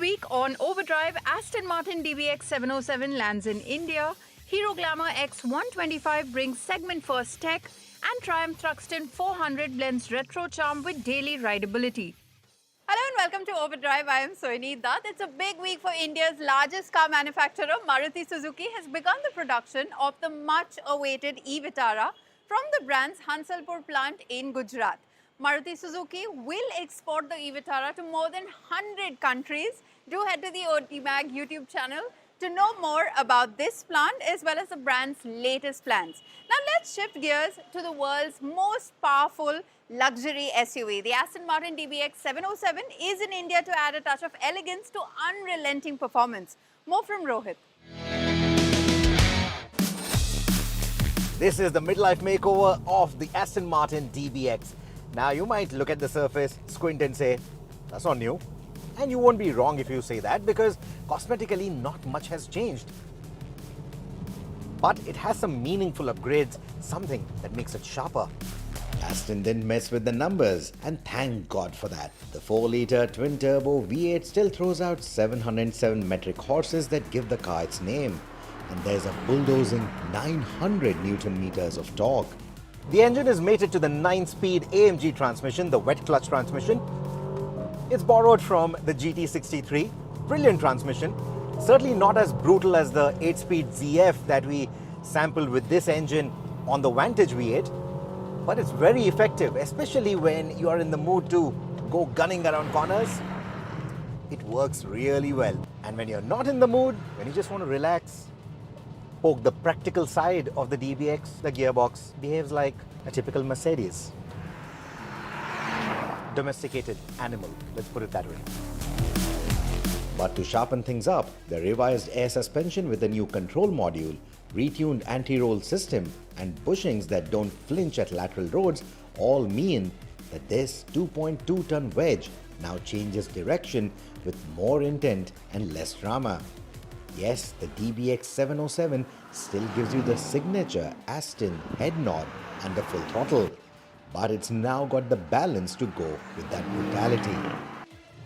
week on Overdrive, Aston Martin DBX707 lands in India, Hero Glamour X125 brings segment-first tech, and Triumph Truxton 400 blends retro charm with daily rideability. Hello and welcome to Overdrive. I am Soini Dutt. It's a big week for India's largest car manufacturer. Maruti Suzuki has begun the production of the much-awaited e-Vitara from the brand's Hansalpur plant in Gujarat. Maruti Suzuki will export the e-Vitara to more than 100 countries. Do head to the OTMag YouTube channel to know more about this plant as well as the brand's latest plans. Now let's shift gears to the world's most powerful luxury SUV. The Aston Martin DBX707 is in India to add a touch of elegance to unrelenting performance. More from Rohit. This is the midlife makeover of the Aston Martin DBX. Now you might look at the surface, squint and say, that's not new. And you won't be wrong if you say that because cosmetically not much has changed. But it has some meaningful upgrades, something that makes it sharper. Aston didn't mess with the numbers, and thank God for that. The 4-litre twin-turbo V8 still throws out 707 metric horses that give the car its name. And there's a bulldozing 900 Newton-meters of torque. The engine is mated to the 9-speed AMG transmission, the wet clutch transmission. It's borrowed from the GT63, brilliant transmission. Certainly not as brutal as the 8-speed ZF that we sampled with this engine on the Vantage V8. But it's very effective, especially when you are in the mood to go gunning around corners. It works really well. And when you're not in the mood, when you just want to relax, poke the practical side of the DBX, the gearbox behaves like a typical Mercedes. Domesticated animal, let's put it that way. But to sharpen things up, the revised air suspension with the new control module, retuned anti-roll system, and bushings that don't flinch at lateral roads all mean that this 2.2-ton wedge now changes direction with more intent and less drama. Yes, the DBX707 still gives you the signature Aston head nod under full throttle, but it's now got the balance to go with that brutality.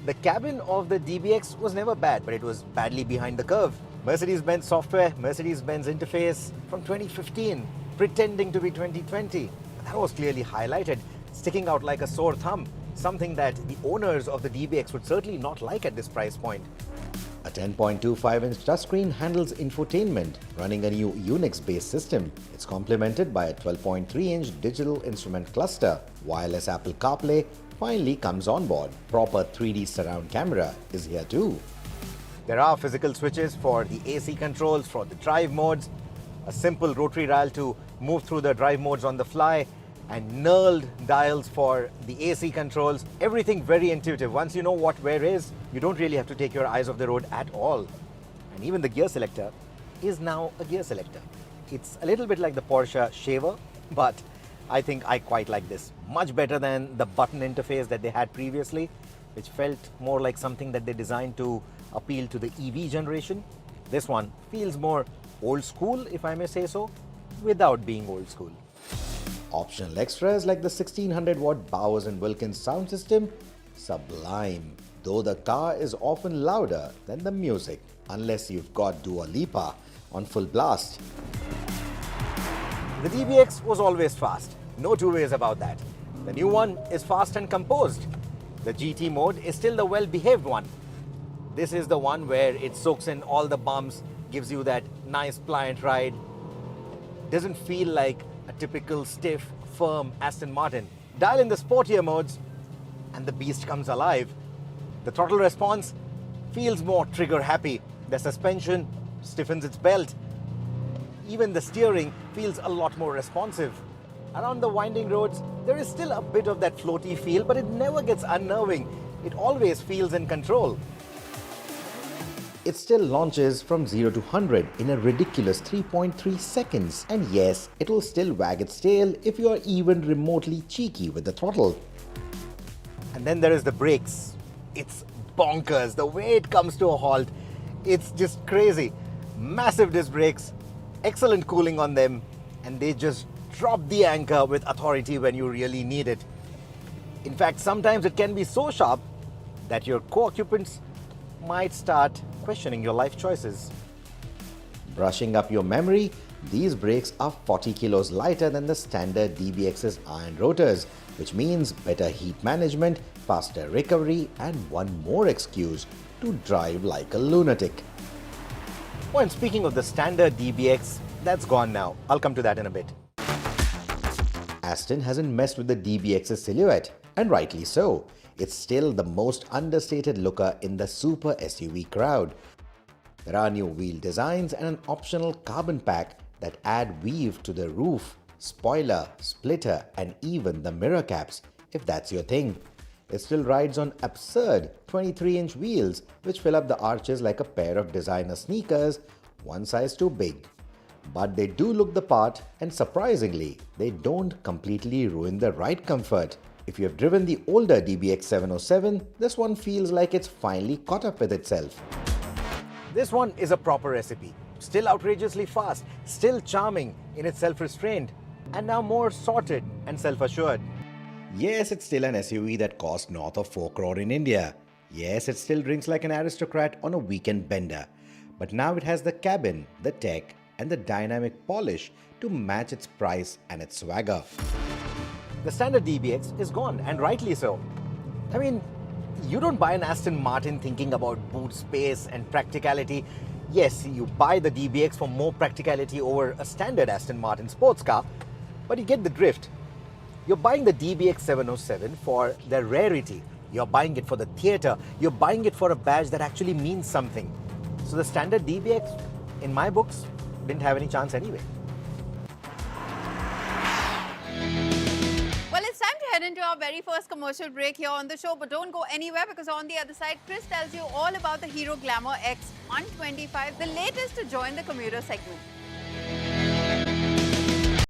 The cabin of the DBX was never bad, but it was badly behind the curve. Mercedes-Benz software, Mercedes-Benz interface from 2015, pretending to be 2020. That was clearly highlighted, sticking out like a sore thumb, something that the owners of the DBX would certainly not like at this price point. A 10.25-inch touchscreen handles infotainment, running a new Unix-based system. It's complemented by a 12.3-inch digital instrument cluster. Wireless Apple CarPlay finally comes on board. Proper 3D surround camera is here too. There are physical switches for the AC controls, for the drive modes, a simple rotary dial to move through the drive modes on the fly, and knurled dials for the AC controls. Everything very intuitive. Once you know what where is, you don't really have to take your eyes off the road at all. And even the gear selector is now a gear selector. It's a little bit like the Porsche Shaver, but I think I quite like this. Much better than the button interface that they had previously, which felt more like something that they designed to appeal to the EV generation. This one feels more old school, if I may say so, without being old school. Optional extras like the 1600-watt Bowers & Wilkins sound system, sublime. Though the car is often louder than the music, unless you've got Dua Lipa on full blast. The DBX was always fast, no two ways about that. The new one is fast and composed. The GT mode is still the well-behaved one. This is the one where it soaks in all the bumps, gives you that nice pliant ride. Doesn't feel like a typical stiff, firm Aston Martin. Dial in the sportier modes and the beast comes alive. The throttle response feels more trigger happy. The suspension stiffens its belt. Even the steering feels a lot more responsive. Around the winding roads, there is still a bit of that floaty feel, but it never gets unnerving. It always feels in control. It still launches from 0 to 100 in a ridiculous 3.3 seconds. And yes, it'll still wag its tail if you are even remotely cheeky with the throttle. And then there is the brakes. It's bonkers. The way it comes to a halt, it's just crazy. Massive disc brakes, excellent cooling on them, and they just drop the anchor with authority when you really need it. In fact, sometimes it can be so sharp that your co-occupants might start questioning your life choices. Brushing up your memory, these brakes are 40 kilos lighter than the standard DBX's iron rotors, which means better heat management, faster recovery, and one more excuse to drive like a lunatic. Oh, and speaking of the standard DBX, that's gone now. I'll come to that in a bit. Aston hasn't messed with the DBX's silhouette, and rightly so. It's still the most understated looker in the super SUV crowd. There are new wheel designs and an optional carbon pack that add weave to the roof, spoiler, splitter, and even the mirror caps, if that's your thing. It still rides on absurd 23-inch wheels, which fill up the arches like a pair of designer sneakers, one size too big. But they do look the part, and surprisingly, they don't completely ruin the ride comfort. If you have driven the older DBX707, this one feels like it's finally caught up with itself. This one is a proper recipe. Still outrageously fast, still charming in its self-restraint, and now more sorted and self-assured. Yes, it's still an SUV that costs north of 4 crore in India. Yes, it still drinks like an aristocrat on a weekend bender. But now it has the cabin, the tech, and the dynamic polish to match its price and its swagger. The standard DBX is gone, and rightly so. I mean, you don't buy an Aston Martin thinking about boot space and practicality. Yes, you buy the DBX for more practicality over a standard Aston Martin sports car, but you get the drift. You're buying the DBX707 for the rarity. You're buying it for the theatre. You're buying it for a badge that actually means something. So the standard DBX, in my books, didn't have any chance anyway. Well, it's time to head into our very first commercial break here on the show, but don't go anywhere because on the other side, Chris tells you all about the Hero Glamour X125, the latest to join the commuter segment.